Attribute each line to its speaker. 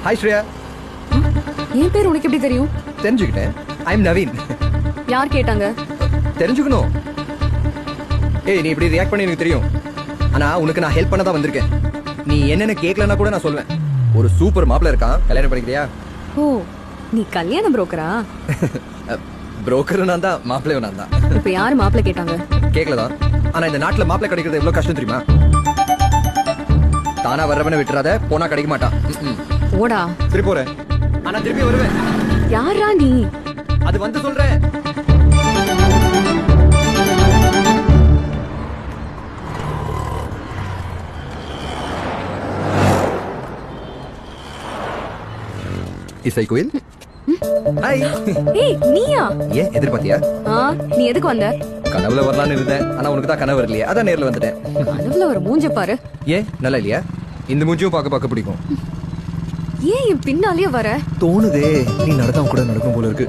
Speaker 1: Hi Shreya.
Speaker 2: என் பேர் உனக்கு எப்படி தெரியும்?
Speaker 1: தெரிஞ்சுக்கிட்டேன். I am Naveen.
Speaker 2: யார் கேட்டாங்க?
Speaker 1: தெரிஞ்சுக்கணும். ஏய், நீ இப்படி ரியாக்ட் பண்ணி எனக்கு தெரியும். ஆனா உனக்கு நான் ஹெல்ப் பண்ண தான் வந்திருக்கேன். நீ என்னென்ன கேட்கலன்னா கூட நான் சொல்வேன். ஒரு சூப்பர் மாப்பிள்ள இருக்கான், கல்யாணம் பண்ணிக்கிறியா?
Speaker 2: ஓ, நீ கல்யாண புரோக்கரா?
Speaker 1: புரோக்கர் நான் தான், மாப்பிள்ளையும் நான் தான்.
Speaker 2: இப்ப யாரு மாப்பிள்ள கேட்டாங்க?
Speaker 1: கேட்கலதான். ஆனா இந்த நாட்டுல மாப்பிள்ள கிடைக்கிறது எவ்வளவு கஷ்டம் தெரியுமா? தானா வர்றவன விட்டுறாத, போனா கிடைக்க மாட்டான்.
Speaker 2: ஓடா.
Speaker 1: திருப்பி போறேன், ஆனா திருப்பி வருவேன்.
Speaker 2: யாரா நீ?
Speaker 1: அது வந்து சொல்றேன். இசை கோயில். ஹாய்.
Speaker 2: ஏய், நீயா?
Speaker 1: ஏன் எதிர்பார்த்தியா?
Speaker 2: நீ எதுக்கு வந்த?
Speaker 1: கனவுல வரலான்னு இருந்தேன், ஆனா உனக்கு தான் கனவு வரலையே, அதான் நேர்ல வந்துட்டேன்.
Speaker 2: கனவுல ஒரு மூஞ்ச பாரு.
Speaker 1: ஏன் நல்லா இல்லையா? இந்த மூஞ்சியும் பார்க்க பிடிக்கும்.
Speaker 2: ஏன் என் பின்னாலேயே வர?
Speaker 1: தோணுதே, நீ நடந்தவன் கூட நடக்கும் போல இருக்கு.